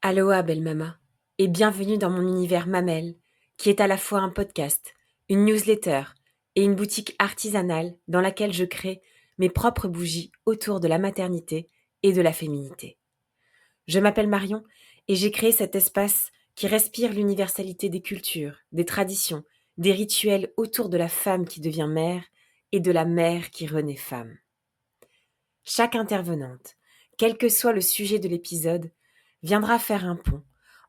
Aloha belle mama, et bienvenue dans mon univers Mamelle, qui est à la fois un podcast, une newsletter et une boutique artisanale dans laquelle je crée mes propres bougies autour de la maternité et de la féminité. Je m'appelle Marion et j'ai créé cet espace qui respire l'universalité des cultures, des traditions, des rituels autour de la femme qui devient mère et de la mère qui renaît femme. Chaque intervenante, quel que soit le sujet de l'épisode, viendra faire un pont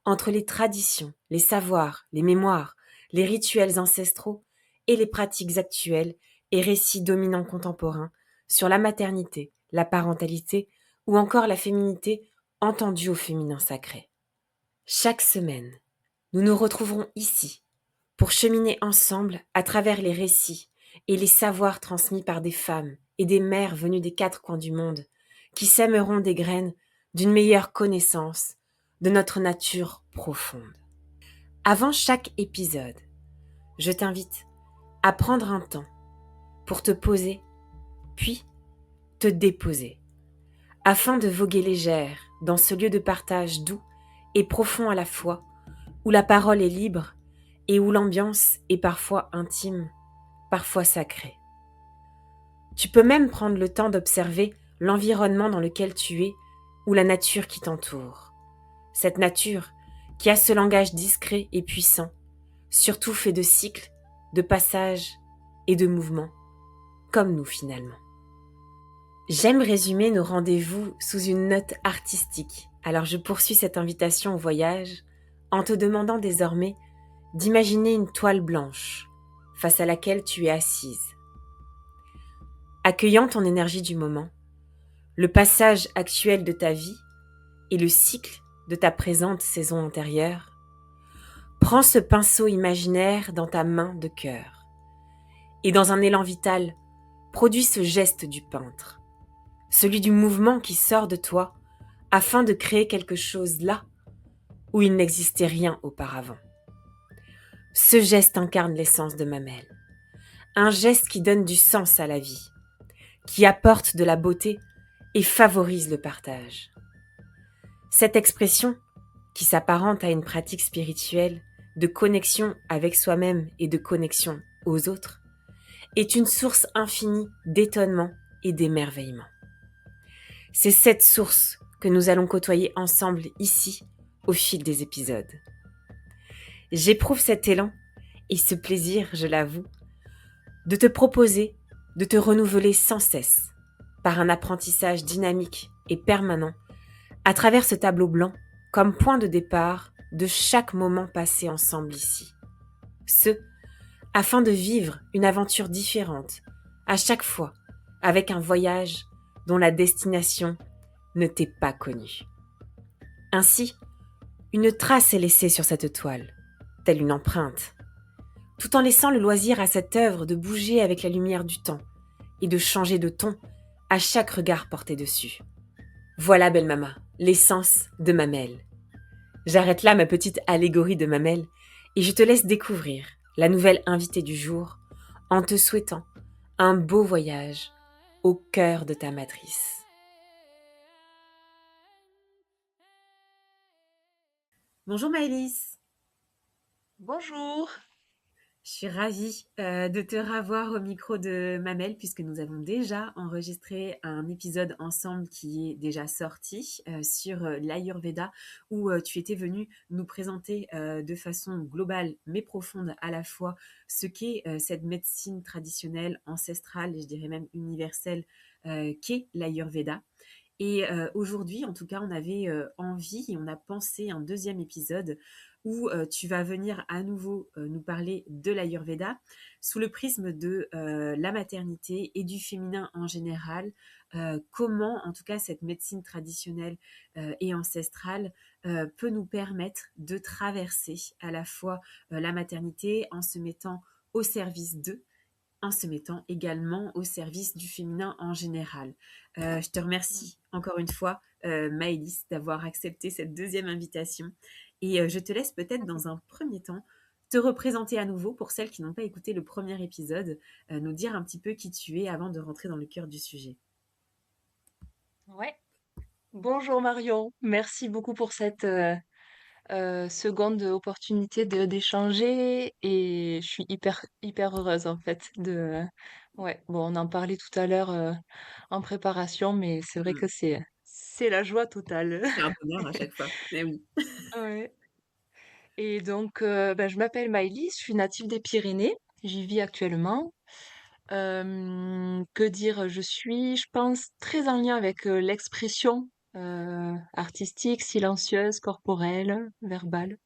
entre les traditions, les savoirs, les mémoires, les rituels ancestraux et les pratiques actuelles et récits dominants contemporains sur la maternité, la parentalité ou encore la féminité entendue au féminin sacré. Chaque semaine, nous nous retrouverons ici pour cheminer ensemble à travers les récits et les savoirs transmis par des femmes et des mères venues des quatre coins du monde qui sèmeront des graines d'une meilleure connaissance de notre nature profonde. Avant chaque épisode, je t'invite à prendre un temps pour te poser, puis te déposer, afin de voguer légère dans ce lieu de partage doux et profond à la fois, où la parole est libre et où l'ambiance est parfois intime, parfois sacrée. Tu peux même prendre le temps d'observer l'environnement dans lequel tu es ou la nature qui t'entoure. Cette nature qui a ce langage discret et puissant, surtout fait de cycles, de passages et de mouvements, comme nous finalement. J'aime résumer nos rendez-vous sous une note artistique, alors je poursuis cette invitation au voyage en te demandant désormais d'imaginer une toile blanche face à laquelle tu es assise. Accueillant ton énergie du moment, le passage actuel de ta vie et le cycle de ta présente saison antérieure, prends ce pinceau imaginaire dans ta main de cœur et dans un élan vital, produis ce geste du peintre, celui du mouvement qui sort de toi afin de créer quelque chose là où il n'existait rien auparavant. Ce geste incarne l'essence de Mamelle, un geste qui donne du sens à la vie, qui apporte de la beauté et favorise le partage. Cette expression, qui s'apparente à une pratique spirituelle de connexion avec soi-même et de connexion aux autres, est une source infinie d'étonnement et d'émerveillement. C'est cette source que nous allons côtoyer ensemble ici au fil des épisodes. J'éprouve cet élan et ce plaisir, je l'avoue, de te proposer de te renouveler sans cesse par un apprentissage dynamique et permanent à travers ce tableau blanc comme point de départ de chaque moment passé ensemble ici. Ce, afin de vivre une aventure différente à chaque fois avec un voyage dont la destination ne t'est pas connue. Ainsi, une trace est laissée sur cette toile, telle une empreinte, tout en laissant le loisir à cette œuvre de bouger avec la lumière du temps et de changer de ton à chaque regard porté dessus. Voilà, belle mama, l'essence de Mamelle. J'arrête là ma petite allégorie de Mamelle et je te laisse découvrir la nouvelle invitée du jour en te souhaitant un beau voyage au cœur de ta matrice. Bonjour Maëlys. Bonjour. Je suis ravie de te revoir au micro de Mamelle puisque nous avons déjà enregistré un épisode ensemble qui est déjà sorti sur l'Ayurveda où tu étais venue nous présenter de façon globale mais profonde à la fois ce qu'est cette médecine traditionnelle, ancestrale et je dirais même universelle qu'est l'Ayurveda. Et aujourd'hui, en tout cas, on avait envie et on a pensé un deuxième épisode où tu vas venir à nouveau nous parler de l'Ayurveda sous le prisme de la maternité et du féminin en général. Comment, en tout cas, cette médecine traditionnelle et ancestrale peut nous permettre de traverser à la fois la maternité en se mettant au service d'eux, en se mettant également au service du féminin en général. Je te Mm. remercie encore une fois, Maëlys, d'avoir accepté cette deuxième invitation. Et je te laisse peut-être dans un premier temps te représenter à nouveau pour celles qui n'ont pas écouté le premier épisode, nous dire un petit peu qui tu es avant de rentrer dans le cœur du sujet. Ouais. Bonjour Marion, merci beaucoup pour cette seconde opportunité d'échanger et je suis hyper heureuse en fait ouais, bon, on en parlait tout à l'heure en préparation, mais c'est vrai Mm. que c'est la joie totale. C'est un bonheur à chaque fois. Mais oui. Ouais. Et donc je m'appelle Maïlis, je suis native des Pyrénées, j'y vis actuellement. Que dire? Je suis, je pense, très en lien avec l'expression artistique, silencieuse, corporelle, verbale.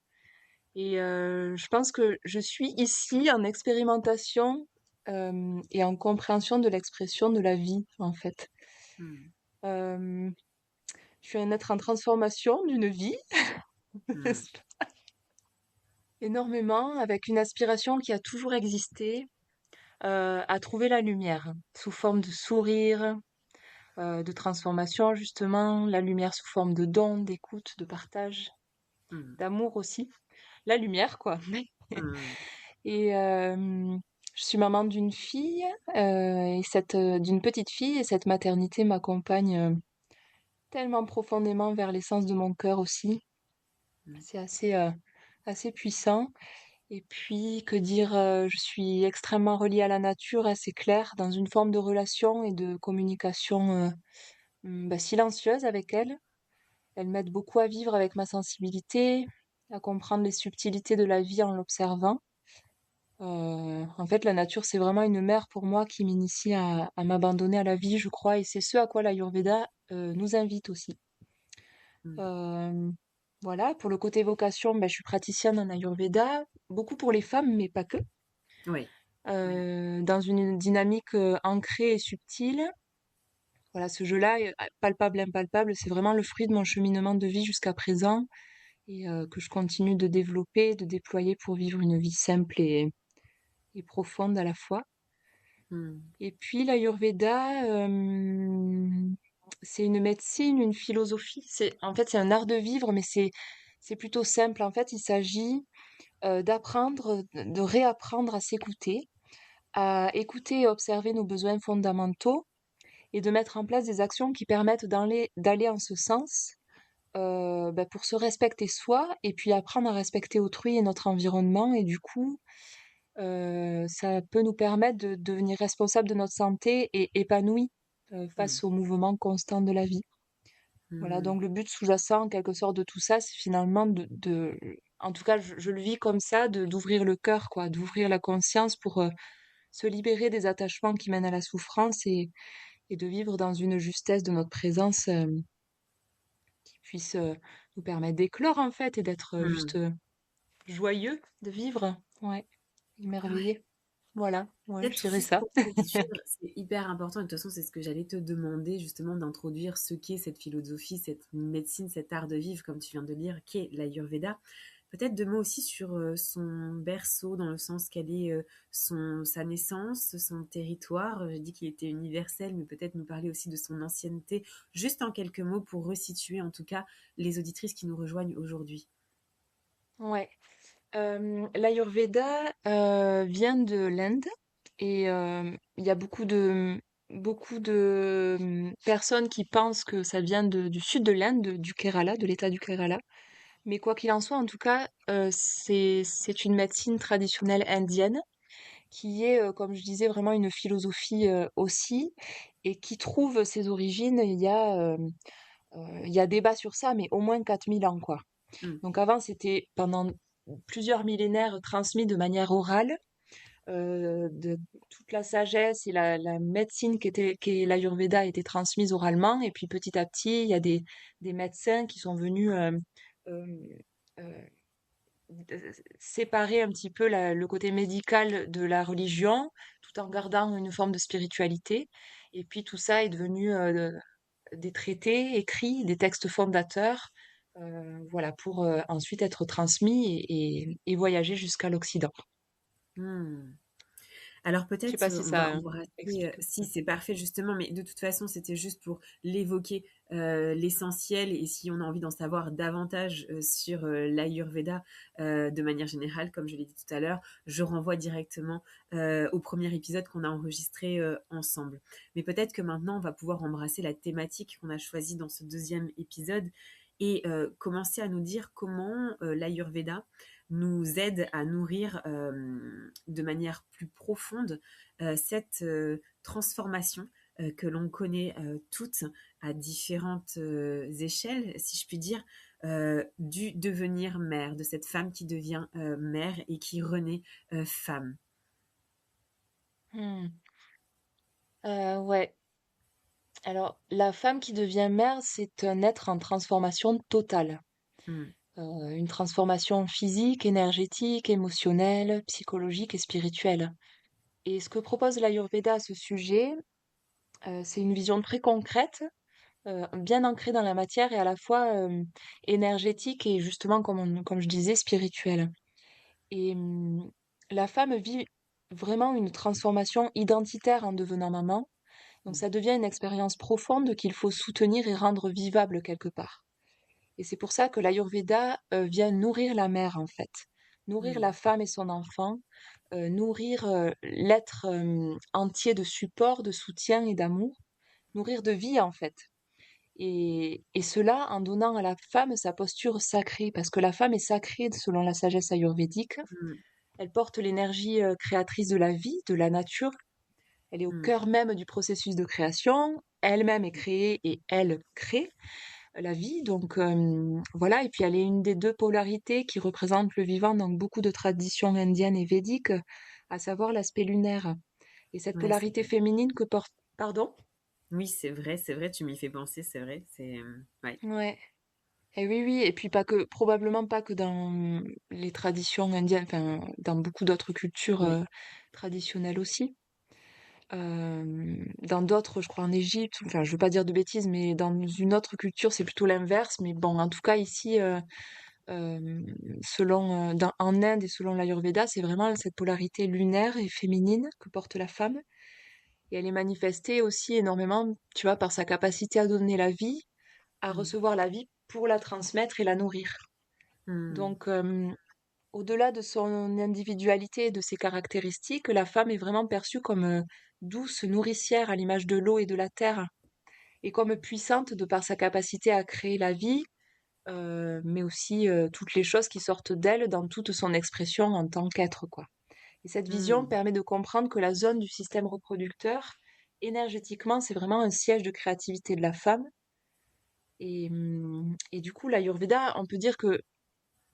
Et je pense que je suis ici en expérimentation et en compréhension de l'expression de la vie, en fait. Mm. Euh, je suis un être en transformation d'une vie, Mm. énormément, avec une aspiration qui a toujours existé, à trouver la lumière, sous forme de sourire, de transformation justement, la lumière sous forme de don, d'écoute, de partage, Mm. d'amour aussi. La lumière, quoi. Mm. Et je suis maman d'une fille et d'une petite fille et cette maternité m'accompagne tellement profondément vers l'essence de mon cœur aussi. Mm. C'est assez puissant. Et puis, que dire, je suis extrêmement reliée à la nature, assez claire, dans une forme de relation et de communication silencieuse avec elle. Elle m'aide beaucoup à vivre avec ma sensibilité, à comprendre les subtilités de la vie en l'observant. En fait, la nature, c'est vraiment une mère pour moi qui m'initie à m'abandonner à la vie, je crois, et c'est ce à quoi l'Ayurveda nous invite aussi. Mm. Euh, voilà, pour le côté vocation, je suis praticienne en Ayurveda, beaucoup pour les femmes, mais pas que, Oui. Oui. dans une dynamique ancrée et subtile. Voilà, ce jeu-là, palpable, impalpable, c'est vraiment le fruit de mon cheminement de vie jusqu'à présent et que je continue de développer, de déployer pour vivre une vie simple et profonde à la fois. Mm. Et puis l'Ayurveda, c'est une médecine, une philosophie. En fait, c'est un art de vivre, mais c'est plutôt simple. En fait, il s'agit d'apprendre, de réapprendre à écouter et observer nos besoins fondamentaux et de mettre en place des actions qui permettent d'aller en ce sens pour se respecter soi et puis apprendre à respecter autrui et notre environnement. Et du coup, ça peut nous permettre de devenir responsable de notre santé et épanoui Mm. face au mouvement constant de la vie. Voilà, Mm. donc le but sous-jacent, en quelque sorte, de tout ça, c'est finalement en tout cas, je le vis comme ça, d'ouvrir le cœur, quoi, d'ouvrir la conscience pour se libérer des attachements qui mènent à la souffrance et de vivre dans une justesse de notre présence qui puisse nous permettre d'éclore, en fait, et d'être juste Mm. joyeux de vivre, ouais, Ouais. émerveillé. Voilà, ouais, je Peut-être dirais juste ça. pour poursuivre, c'est hyper important. Et de toute façon, c'est ce que j'allais te demander, justement, d'introduire ce qu'est cette philosophie, cette médecine, cet art de vivre, comme tu viens de lire, qu'est l'Ayurveda. Peut-être deux mots aussi sur son berceau, dans le sens quelle est sa naissance, son territoire. J'ai dit qu'il était universel, mais peut-être nous parler aussi de son ancienneté, juste en quelques mots pour resituer, en tout cas, les auditrices qui nous rejoignent aujourd'hui. Ouais. L'Ayurveda vient de l'Inde et il y a beaucoup de personnes qui pensent que ça vient du sud de l'Inde, du Kerala, de l'État du Kerala. Mais quoi qu'il en soit, en tout cas, c'est une médecine traditionnelle indienne qui est, comme je disais, vraiment une philosophie aussi et qui trouve ses origines. Il y a débat sur ça, mais au moins 4000 ans, quoi. Mm. Donc avant, c'était pendant plusieurs millénaires transmis de manière orale, de toute la sagesse et la médecine qui est l'Ayurveda a été transmise oralement. Et puis petit à petit, il y a des médecins qui sont venus euh, euh, séparer un petit peu le côté médical de la religion, tout en gardant une forme de spiritualité. Et puis tout ça est devenu des traités écrits, des textes fondateurs, voilà, pour ensuite être transmis et voyager jusqu'à l'Occident. Mmh. Alors Je sais peut-être, pas si on va ça embrasser, explique. si c'est parfait justement, mais de toute façon, c'était juste pour l'évoquer, l'essentiel et si on a envie d'en savoir davantage, sur, l'Ayurveda, de manière générale, comme je l'ai dit tout à l'heure, je renvoie directement, au premier épisode qu'on a enregistré, ensemble. Mais peut-être que maintenant, on va pouvoir embrasser la thématique qu'on a choisie dans ce deuxième épisode et commencer à nous dire comment, l'Ayurveda nous aide à nourrir de manière plus profonde cette transformation que l'on connaît toutes à différentes échelles, si je puis dire, du devenir mère, de cette femme qui devient mère et qui renaît femme. Hmm. Ouais. Alors, la femme qui devient mère, c'est un être en transformation totale. Mm, Une transformation physique, énergétique, émotionnelle, psychologique et spirituelle. Et ce que propose l'Ayurveda à ce sujet, c'est une vision très concrète, bien ancrée dans la matière et à la fois énergétique et justement, comme je disais, spirituelle. Et la femme vit vraiment une transformation identitaire en devenant maman. Donc mm, ça devient une expérience profonde qu'il faut soutenir et rendre vivable quelque part. Et c'est pour ça que l'Ayurveda vient nourrir la mère en fait, nourrir la mm, femme et son enfant, nourrir l'être entier de support, de soutien et d'amour, nourrir de vie en fait. Et cela en donnant à la femme sa posture sacrée, parce que la femme est sacrée selon la sagesse ayurvédique. mm, Elle porte l'énergie créatrice de la vie, de la nature. Elle est au mm, cœur même du processus de création. Elle-même est créée et elle crée la vie. Donc voilà, et puis elle est une des deux polarités qui représentent le vivant dans beaucoup de traditions indiennes et védiques, à savoir l'aspect lunaire. Et cette ouais, c'est polarité vrai. féminine que porte... Pardon? Oui, c'est vrai, tu m'y fais penser, c'est vrai, c'est ouais. Ouais. Et oui, oui, et puis pas que, probablement pas que dans les traditions indiennes, enfin, dans beaucoup d'autres cultures Oui. traditionnelles aussi. Dans d'autres, je crois en Égypte, enfin, je veux pas dire de bêtises, mais dans une autre culture, c'est plutôt l'inverse. Mais bon, en tout cas, ici, selon, en Inde et selon l'Ayurveda, c'est vraiment cette polarité lunaire et féminine que porte la femme. Et elle est manifestée aussi énormément, tu vois, par sa capacité à donner la vie, à Mm, recevoir la vie pour la transmettre et la nourrir. mm, Donc, au-delà de son individualité et de ses caractéristiques, la femme est vraiment perçue comme douce, nourricière à l'image de l'eau et de la terre, et comme puissante de par sa capacité à créer la vie, mais aussi toutes les choses qui sortent d'elle dans toute son expression en tant qu'être, quoi. Et cette vision mm, permet de comprendre que la zone du système reproducteur, énergétiquement, c'est vraiment un siège de créativité de la femme. Et du coup, l'Ayurveda, on peut dire que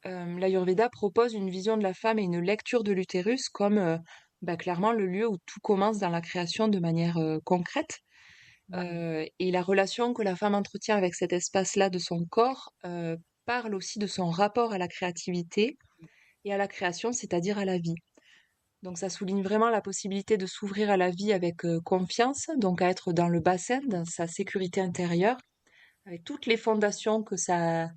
l'Ayurveda propose une vision de la femme et une lecture de l'utérus comme bah, clairement le lieu où tout commence dans la création de manière concrète. mm, Et la relation que la femme entretient avec cet espace-là de son corps parle aussi de son rapport à la créativité et à la création, c'est-à-dire à la vie. Donc ça souligne vraiment la possibilité de s'ouvrir à la vie avec confiance, donc à être dans le bassin, dans sa sécurité intérieure, avec toutes les fondations que ça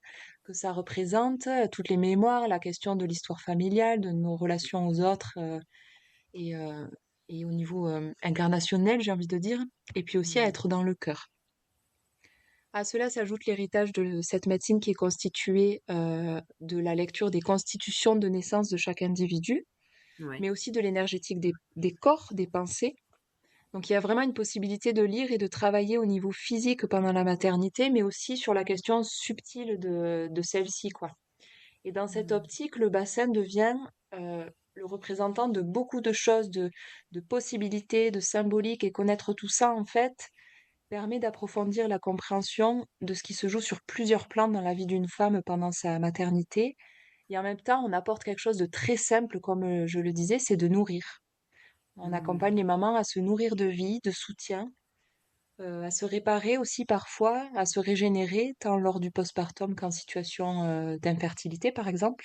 représente, toutes les mémoires, la question de l'histoire familiale, de nos relations aux autres et, euh, et au niveau incarnationnel, j'ai envie de dire, et puis aussi à mm. être dans le cœur. À cela s'ajoute l'héritage de cette médecine qui est constituée de la lecture des constitutions de naissance de chaque individu, Ouais. mais aussi de l'énergétique des corps, des pensées. Donc il y a vraiment une possibilité de lire et de travailler au niveau physique pendant la maternité, mais aussi sur la question subtile de celle-ci, quoi. Et dans cette Mm, optique, le bassin devient le représentant de beaucoup de choses, de possibilités, de symboliques, et connaître tout ça, en fait, permet d'approfondir la compréhension de ce qui se joue sur plusieurs plans dans la vie d'une femme pendant sa maternité. Et en même temps, on apporte quelque chose de très simple, comme je le disais, c'est de nourrir. On accompagne mm, les mamans à se nourrir de vie, de soutien, à se réparer aussi parfois, à se régénérer, tant lors du postpartum qu'en situation d'infertilité, par exemple.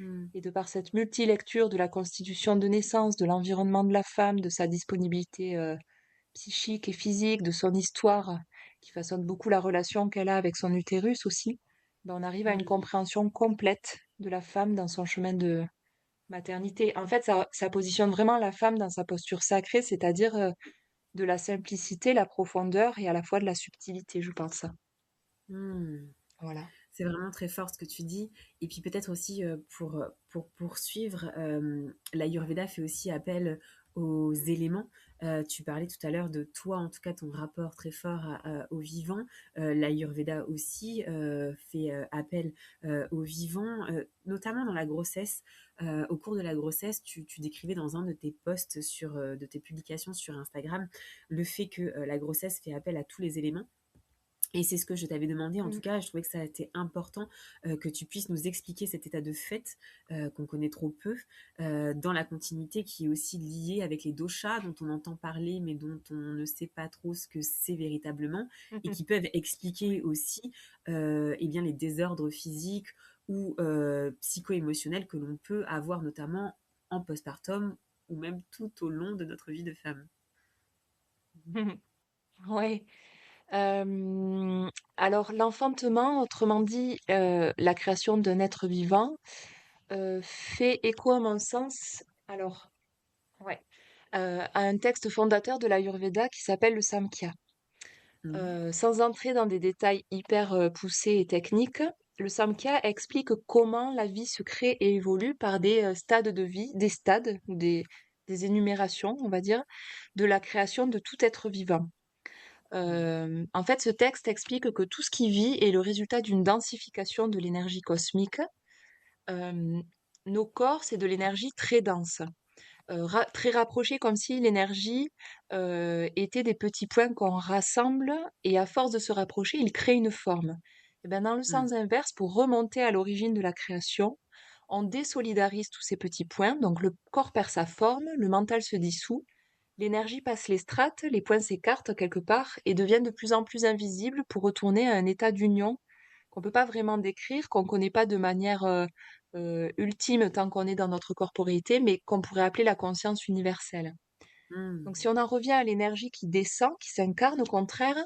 Mmh. Et de par cette multilecture de la constitution de naissance, de l'environnement de la femme, de sa disponibilité psychique et physique, de son histoire, qui façonne beaucoup la relation qu'elle a avec son utérus aussi, ben on arrive à une Mmh. compréhension complète de la femme dans son chemin de maternité. En fait, ça positionne vraiment la femme dans sa posture sacrée, c'est-à-dire de la simplicité, la profondeur et à la fois de la subtilité, je pense. Mmh. Voilà. C'est vraiment très fort ce que tu dis. Et puis peut-être aussi pour poursuivre, l'Ayurveda fait aussi appel aux éléments. Tu parlais tout à l'heure de toi, en tout cas ton rapport très fort au vivant. L'Ayurveda aussi fait appel au vivant, notamment dans la grossesse. Au cours de la grossesse, tu décrivais dans un de tes posts de tes publications sur Instagram, le fait que la grossesse fait appel à tous les éléments. Et c'est ce que je t'avais demandé, en tout Mm. cas, je trouvais que ça a été important que tu puisses nous expliquer cet état de fait qu'on connaît trop peu, dans la continuité qui est aussi liée avec les doshas dont on entend parler mais dont on ne sait pas trop ce que c'est véritablement et qui peuvent expliquer aussi eh bien, les désordres physiques ou psycho-émotionnels que l'on peut avoir notamment en postpartum ou même tout au long de notre vie de femme. Ouais. Euh, alors, l'enfantement, autrement dit, la création d'un être vivant, fait écho, à mon sens, alors, ouais, à un texte fondateur de l'Ayurveda qui s'appelle le Samkhya. Mhm. Sans entrer dans des détails hyper poussés et techniques, le Samkhya explique comment la vie se crée et évolue par des stades de vie, des stades ou des énumérations, on va dire, de la création de tout être vivant. En fait, ce texte explique que tout ce qui vit est le résultat d'une densification de l'énergie cosmique. Euh, Nos corps, c'est de l'énergie très dense, très rapprochée, comme si l'énergie était des petits points qu'on rassemble et à force de se rapprocher, ils créent une forme. Et ben, dans le Mhm. sens inverse, pour remonter à l'origine de la création, on désolidarise tous ces petits points, donc le corps perd sa forme, le mental se dissout, l'énergie passe les strates, les points s'écartent quelque part et deviennent de plus en plus invisibles pour retourner à un état d'union qu'on peut pas vraiment décrire, qu'on connaît pas de manière ultime tant qu'on est dans notre corporéité, mais qu'on pourrait appeler la conscience universelle. Donc Mhm. si on en revient à l'énergie qui descend, qui s'incarne, au contraire,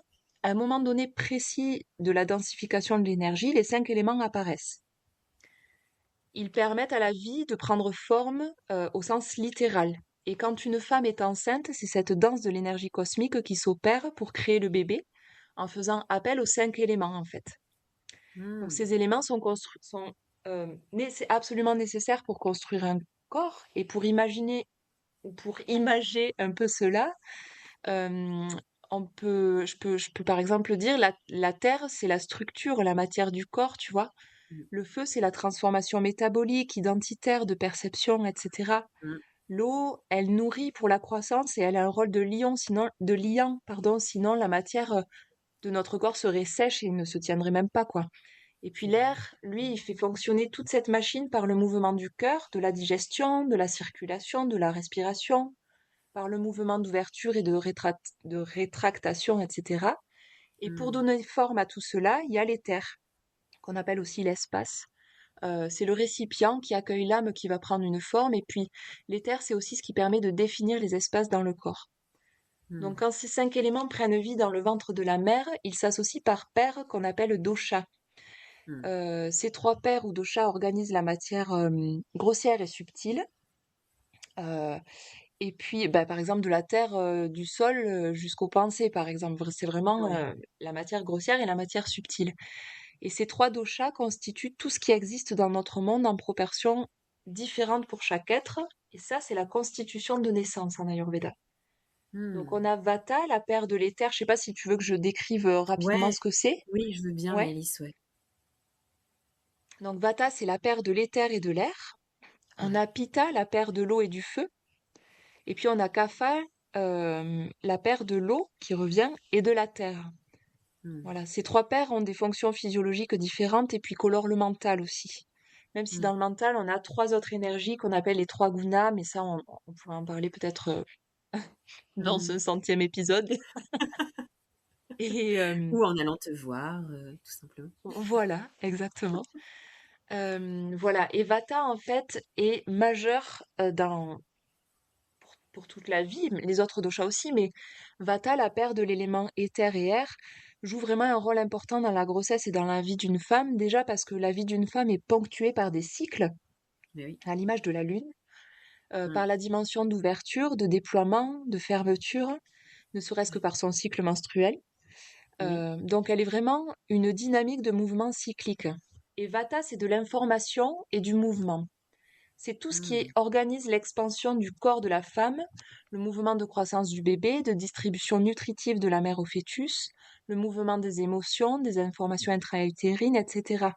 à un moment donné précis de la densification de l'énergie, les 5 éléments apparaissent. Ils permettent à la vie de prendre forme au sens littéral. Et quand une femme est enceinte, c'est cette danse de l'énergie cosmique qui s'opère pour créer le bébé, en faisant appel aux 5 éléments en fait. Donc Mhm. ces éléments sont absolument nécessaires pour construire un corps et pour imaginer ou pour imager un peu cela, euh, je peux par exemple dire la terre, c'est la structure, la matière du corps, tu vois. Le feu, c'est la transformation métabolique, identitaire, de perception, etc. Mhm. L'eau, elle nourrit pour la croissance et elle a un rôle de liant, pardon, sinon la matière de notre corps serait sèche et ne se tiendrait même pas, quoi. Et puis l'air, lui, il fait fonctionner toute cette machine par le mouvement du cœur, de la digestion, de la circulation, de la respiration, par le mouvement d'ouverture et de rétractation, etc. Et pour Mhm. donner forme à tout cela, il y a l'éther, qu'on appelle aussi l'espace. C'est le récipient qui accueille l'âme qui va prendre une forme, et puis l'éther, c'est aussi ce qui permet de définir les espaces dans le corps. Donc Mhm. quand ces 5 éléments prennent vie dans le ventre de la mère, ils s'associent par paires qu'on appelle dosha. Mhm. Ces 3 paires ou doshas organisent la matière grossière et subtile. Euh, et puis, bah, par exemple, de la terre, du sol jusqu'aux pensées, par exemple. C'est vraiment Ouais. la matière grossière et la matière subtile. Et ces 3 doshas constituent tout ce qui existe dans notre monde en proportions différentes pour chaque être. Et ça, c'est la constitution de naissance en Ayurveda. Donc, Hmm. on a Vata, la paire de l'éther. Je sais pas si tu veux que je décrive rapidement Ouais, ce que c'est. oui, je veux bien, Ouais. Maëlys, ouais. Donc, Vata, c'est la paire de l'éther et de l'air. On Ouais. a Pitta, la paire de l'eau et du feu. Et puis on a Kapha, la paire de l'eau qui revient et de la terre. Hmm. Voilà, ces 3 paires ont des fonctions physiologiques différentes et puis colorent le mental aussi. Même si Hmm. dans le mental, on a 3 autres énergies qu'on appelle les 3 gunas, mais ça, on pourrait en parler peut-être dans Hmm. ce 100e épisode. Et Ou en allant te voir, tout simplement. voilà, exactement. Voilà, et Vata en fait est majeur pour toute la vie, les autres doshas aussi, mais Vata, la paire de l'élément éther et air, joue vraiment un rôle important dans la grossesse et dans la vie d'une femme, déjà parce que la vie d'une femme est ponctuée par des cycles, Mais oui. à l'image de la lune, Mm. par la dimension d'ouverture, de déploiement, de fermeture, ne serait-ce que Ouais. par son cycle menstruel. Oui. Donc elle est vraiment une dynamique de mouvement cyclique. Et Vata, c'est de l'information et du mouvement. C'est tout ce qui Mm. organise l'expansion du corps de la femme, le mouvement de croissance du bébé, de distribution nutritive de la mère au fœtus, le mouvement des émotions, des informations intra-utérines, etc.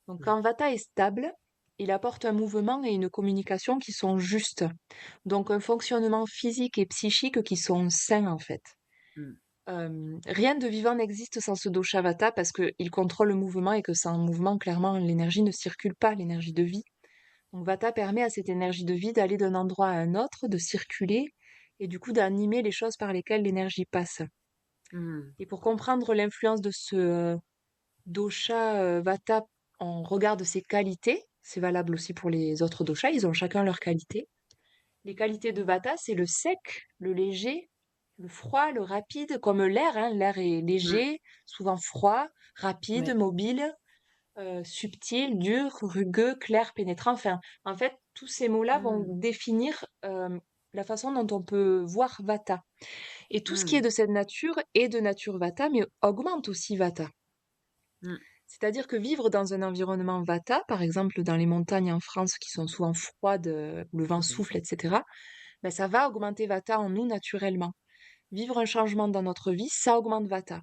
Donc Ouais. quand Vata est stable, il apporte un mouvement et une communication qui sont justes. Donc un fonctionnement physique et psychique qui sont sains en fait. Mm. Rien de vivant n'existe sans ce dosha Vata parce qu'il contrôle le mouvement et que sans mouvement, clairement, l'énergie ne circule pas, l'énergie de vie. Donc Vata permet à cette énergie de vie d'aller d'un endroit à un autre, de circuler et du coup d'animer les choses par lesquelles l'énergie passe. Mm. Et pour comprendre l'influence de ce dosha Vata, on regarde ses qualités. C'est valable aussi pour les autres doshas, ils ont chacun leurs qualités. Les qualités de Vata, c'est le sec, le léger, le froid, le rapide, comme l'air, hein. L'air est Mm. léger, souvent froid, rapide, Ouais. mobile, subtil, dur, rugueux, clair, pénétrant. Enfin, en fait, tous ces mots-là vont Mm. définir la façon dont on peut voir Vata. Et tout ce qui est Mm. de cette nature est de nature Vata, mais augmente aussi Vata. Mm. C'est-à-dire que vivre dans un environnement Vata, par exemple dans les montagnes en France qui sont souvent froides, où le vent Oui. souffle, etc., ben, ça va augmenter Vata en nous naturellement. Vivre un changement dans notre vie, ça augmente Vata.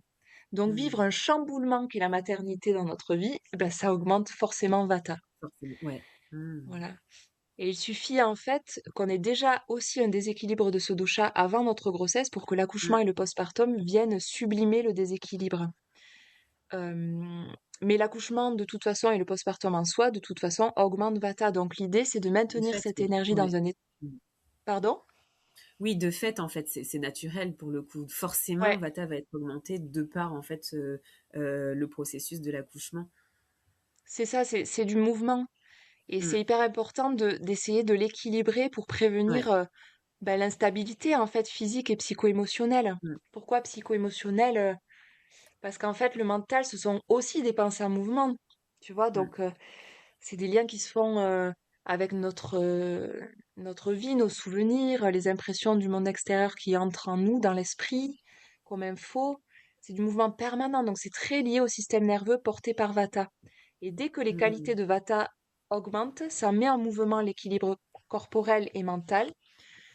Donc vivre Mm. un chamboulement qui est la maternité dans notre vie, eh ben, ça augmente forcément Vata. Forcément. Ouais. Mm. Voilà. Et il suffit en fait qu'on ait déjà aussi un déséquilibre de ce dosha avant notre grossesse pour que l'accouchement Mm. et le postpartum viennent sublimer le déséquilibre. Euh, mais l'accouchement de toute façon et le postpartum en soi, de toute façon, augmente Vata. Donc l'idée, c'est de De maintenir fait, cette oui. énergie dans Ouais. un état... Mm. Pardon? Oui, de fait, en fait, c'est naturel pour le coup. Forcément, Ouais, Vata va être augmenté de par en fait le processus de l'accouchement. c'est ça, c'est du mouvement. Et c'est Mm. hyper important d'essayer de l'équilibrer pour prévenir Ouais. ben, l'instabilité en fait physique et psycho-émotionnelle. Mm. Pourquoi psycho-émotionnelle? Parce qu'en fait, le mental, ce sont aussi des pensées en mouvement. Tu vois, Mm. donc c'est des liens qui se font avec notre vie, nos souvenirs, les impressions du monde extérieur qui entrent en nous, dans l'esprit, comme info. C'est du mouvement permanent, donc c'est très lié au système nerveux porté par Vata. Et dès que les qualités Mm. de Vata augmentent, ça met en mouvement l'équilibre corporel et mental.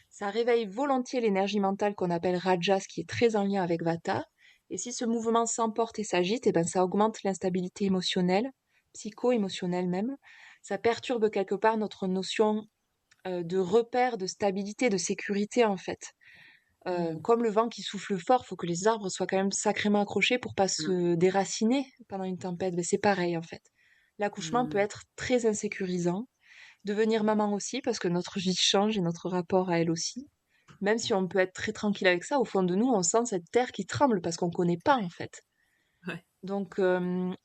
Ça réveille volontiers l'énergie mentale qu'on appelle Rajas, qui est très en lien avec Vata. Et si ce mouvement s'emporte et s'agite, eh ben, ça augmente l'instabilité émotionnelle, psycho-émotionnelle même. Ça perturbe quelque part notre notion de repère, de stabilité, de sécurité en fait. Mm. Comme le vent qui souffle fort, faut que les arbres soient quand même sacrément accrochés pour pas Mm. se déraciner pendant une tempête. Mais c'est pareil en fait. L'accouchement peut Mm. être très insécurisant. Devenir maman aussi, parce que notre vie change et notre rapport à elle aussi. Même si on peut être très tranquille avec ça, au fond de nous, on sent cette terre qui tremble parce qu'on ne connaît pas en fait. Ouais. Donc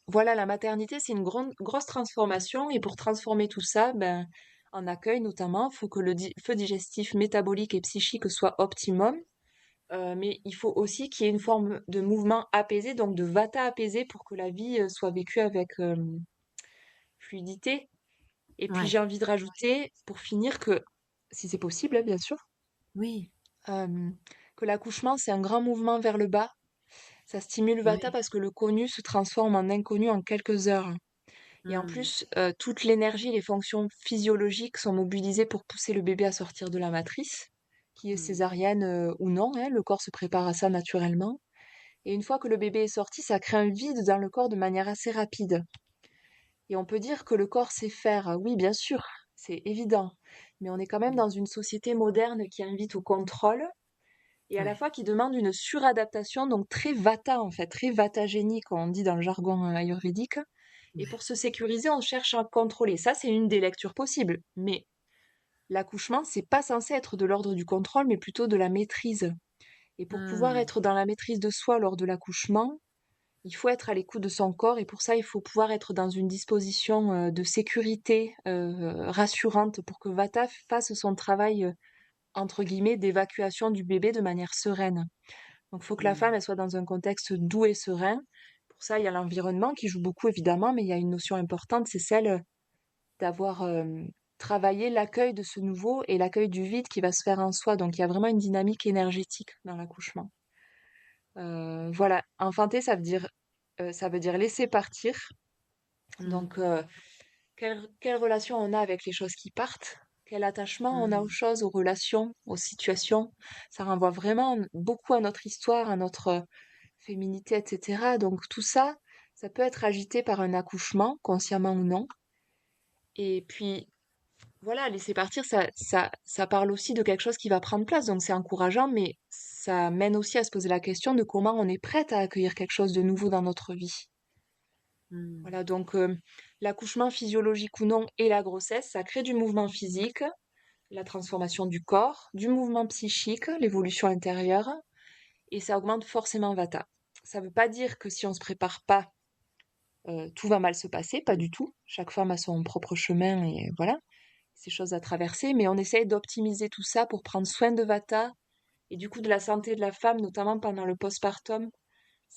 voilà, la maternité, c'est une grosse transformation et pour transformer tout ça, ben, en accueil notamment, il faut que le feu digestif, métabolique et psychique soit optimum, mais il faut aussi qu'il y ait une forme de mouvement apaisé, donc de vata apaisé pour que la vie soit vécue avec fluidité. Et puis Ouais. j'ai envie de rajouter, pour finir, que si c'est possible, hein, bien sûr, Oui. euh, que l'accouchement, c'est un grand mouvement vers le bas. Ça stimule Vata Oui. parce que le connu se transforme en inconnu en quelques heures. Et en Mm. plus, toute l'énergie, les fonctions physiologiques sont mobilisées pour pousser le bébé à sortir de la matrice, qui est Mm. césarienne ou non, hein, le corps se prépare à ça naturellement. Et une fois que le bébé est sorti, ça crée un vide dans le corps de manière assez rapide. Et on peut dire que le corps sait faire, oui, bien sûr, c'est évident. Mais on est quand même Mm. dans une société moderne qui invite au contrôle et à la Ouais. fois qui demande une suradaptation, donc très vata en fait, très vatagénie, comme on dit dans le jargon ayurvédique. Et pour Ouais. se sécuriser, on cherche à contrôler. Ça, c'est une des lectures possibles. Mais l'accouchement, c'est pas censé être de l'ordre du contrôle, mais plutôt de la maîtrise. Et pour pouvoir Mm. être dans la maîtrise de soi lors de l'accouchement, il faut être à l'écoute de son corps et pour ça, il faut pouvoir être dans une disposition de sécurité rassurante pour que Vata fasse son travail, entre guillemets, d'évacuation du bébé de manière sereine. Donc, il faut que la femme, Mmh. elle soit dans un contexte doux et serein. Pour ça, il y a l'environnement qui joue beaucoup, évidemment, mais il y a une notion importante, c'est celle d'avoir travaillé l'accueil de ce nouveau et l'accueil du vide qui va se faire en soi. Donc, il y a vraiment une dynamique énergétique dans l'accouchement. Voilà, enfanter, ça veut dire laisser partir. Mmh. Donc, quelle relation on a avec les choses qui partent? Quel attachement on a aux Mmh. choses, aux relations, aux situations? Ça renvoie vraiment beaucoup à notre histoire, à notre féminité, etc. Donc tout ça, ça peut être agité par un accouchement, consciemment ou non. Et puis voilà, laisser partir, ça parle aussi de quelque chose qui va prendre place. Donc c'est encourageant, mais ça mène aussi à se poser la question de comment on est prête à accueillir quelque chose de nouveau dans notre vie. Mmh. Voilà, donc l'accouchement physiologique ou non et la grossesse, ça crée du mouvement physique, la transformation du corps, du mouvement psychique, l'évolution intérieure, et ça augmente forcément Vata. Ça ne veut pas dire que si on ne se prépare pas, tout va mal se passer, pas du tout. Chaque femme a son propre chemin et voilà, ces choses à traverser, mais on essaye d'optimiser tout ça pour prendre soin de Vata et du coup de la santé de la femme, notamment pendant le postpartum.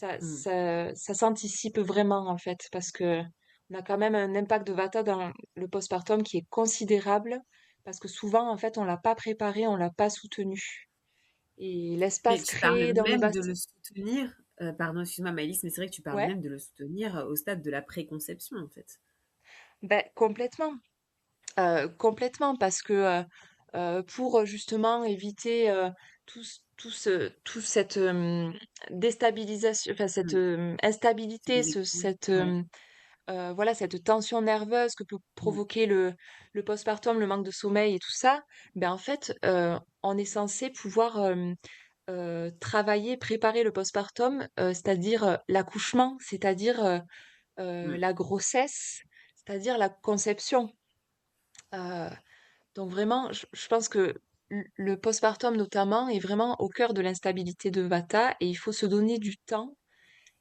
Mmh. Ça s'anticipe vraiment en fait, parce que on a quand même un impact de Vata dans le postpartum qui est considérable, parce que souvent en fait on l'a pas préparé, on l'a pas soutenu. Et Mais l'espace tu parles créé dans le même de bassin. le soutenir, pardon, excuse-moi Maëlys, mais c'est vrai que tu parles Ouais, même de le soutenir, au stade de la préconception, en fait. ben complètement. Complètement, parce que pour justement éviter tout cette déstabilisation, enfin cette Mmh. C'est instabilité, des équilibres. cette Ouais. voilà, cette tension nerveuse que peut Mmh. provoquer le postpartum, le manque de sommeil et tout ça, ben en fait, on est censé pouvoir travailler, préparer le postpartum, c'est-à-dire l'accouchement, c'est-à-dire Mmh. la grossesse, c'est-à-dire la conception. Euh, donc vraiment, je pense que le postpartum notamment est vraiment au cœur de l'instabilité de Vata et il faut se donner du temps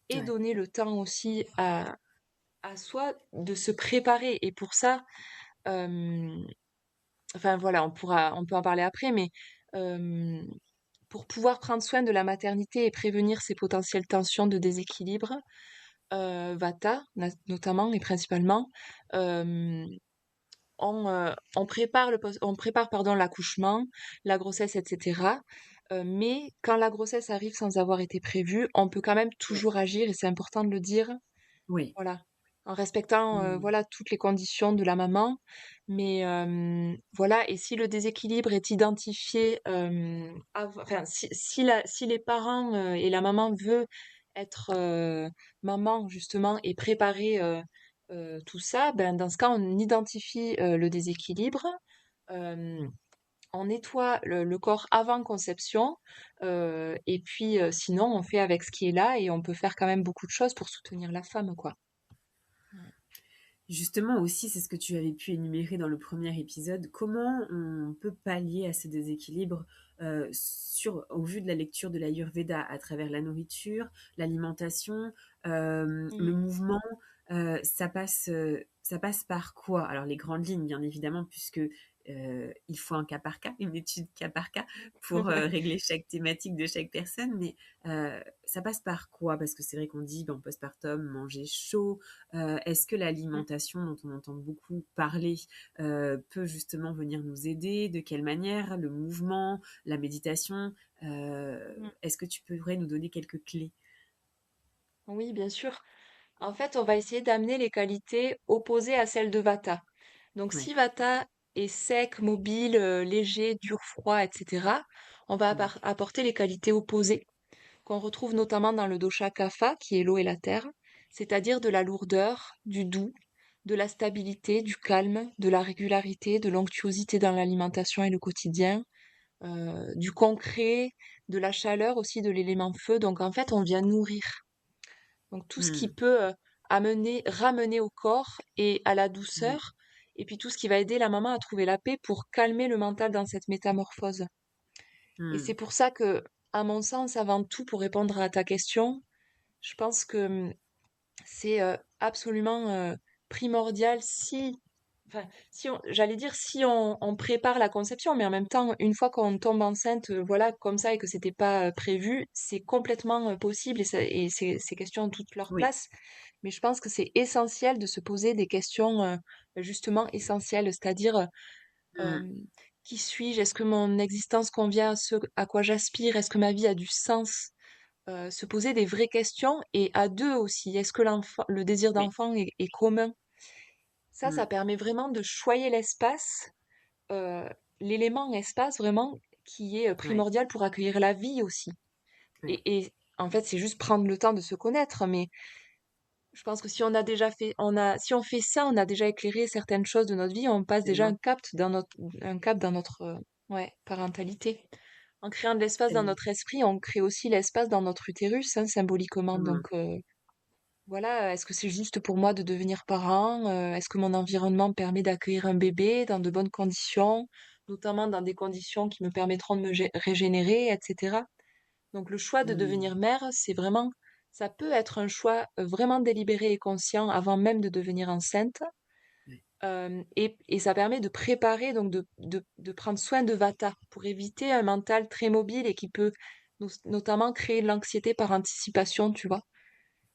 et Ouais. donner le temps aussi à soi de se préparer. Et pour ça, euh, enfin voilà, on peut en parler après, mais euh, pour pouvoir prendre soin de la maternité et prévenir ces potentielles tensions de déséquilibre, Vata notamment et principalement, euh, on prépare on prépare pardon l'accouchement, la grossesse, etc. Mais quand la grossesse arrive sans avoir été prévue, on peut quand même Ouais. toujours agir et c'est important de le dire. Oui. Voilà, en respectant Mmh. voilà toutes les conditions de la maman. Mais voilà, et si le déséquilibre est identifié, enfin si les parents et la maman veulent être maman justement et préparer tout ça, ben dans ce cas on identifie le déséquilibre. euh, on nettoie le corps avant conception, et puis sinon on fait avec ce qui est là et on peut faire quand même beaucoup de choses pour soutenir la femme, quoi. Justement aussi, c'est ce que tu avais pu énumérer dans le premier épisode. Comment on peut pallier à ces déséquilibres au vu de la lecture de l'Ayurveda à travers la nourriture, l'alimentation, le Mm. mouvement, ça passe par quoi? Alors les grandes lignes, bien évidemment, puisque il faut un cas par cas, une étude cas par cas pour régler chaque thématique de chaque personne, mais ça passe par quoi? Parce que c'est vrai qu'on dit, ben, postpartum, manger chaud, est-ce que Mm. l'alimentation dont on entend beaucoup parler peut justement venir nous aider? De quelle manière? Le mouvement, la méditation? Mm. Est-ce que tu pourrais nous donner quelques clés? Oui, bien sûr. En fait, on va essayer d'amener les qualités opposées à celles de Vata. Donc, Ouais. si Vata est sec, mobile, léger, dur, froid, etc., on va Mm. apporter les qualités opposées qu'on retrouve notamment dans le dosha Kapha, qui est l'eau et la terre, c'est-à-dire de la lourdeur, du doux, de la stabilité, du calme, de la régularité, de l'onctuosité dans l'alimentation et le quotidien, du concret, de la chaleur aussi, de l'élément feu. Donc, en fait, on vient nourrir. Donc tout ce qui Mm. peut ramener au corps et à la Ouais. douceur, et puis tout ce qui va aider la maman à trouver la paix pour calmer le mental dans cette métamorphose. Et c'est Mm. pour ça que, à mon sens, avant tout, pour répondre à ta question, Je pense que c'est absolument primordial enfin, j'allais dire si on prépare la conception, mais en même temps, une fois qu'on tombe enceinte, voilà, comme ça et que c'était pas prévu, c'est complètement possible et ces questions ont toute leur Oui. place. Mais je pense que c'est essentiel de se poser des questions justement essentielles, c'est-à-dire Mmh. euh, qui suis-je? Est-ce que mon existence convient à ce à quoi j'aspire? Est-ce que ma vie a du sens? Se poser des vraies questions et à deux aussi. Est-ce que le désir Oui. d'enfant est commun? Ça Mmh. permet vraiment de choyer l'espace, euh, l'élément espace vraiment qui est Ouais. primordial pour accueillir la vie aussi. Ouais. Et en fait, c'est juste prendre le temps de se connaître. Mais je pense que si on a déjà fait, si on fait ça, on a déjà éclairé certaines choses de notre vie, on passe déjà Tellement, un cap dans notre, ouais, parentalité. En créant de l'espace dans tellement. notre esprit, on crée aussi l'espace dans notre utérus, hein, symboliquement. Mmh. Donc, voilà, est-ce que c'est juste pour moi de devenir parent? Est-ce que mon environnement me permet d'accueillir un bébé dans de bonnes conditions, notamment dans des conditions qui me permettront de régénérer, etc. Donc le choix de Mmh. devenir mère, ça peut être un choix vraiment délibéré et conscient avant même de devenir enceinte. Ouais. Et ça permet de préparer, donc de prendre soin de Vata pour éviter un mental très mobile et qui peut notamment créer de l'anxiété par anticipation, tu vois.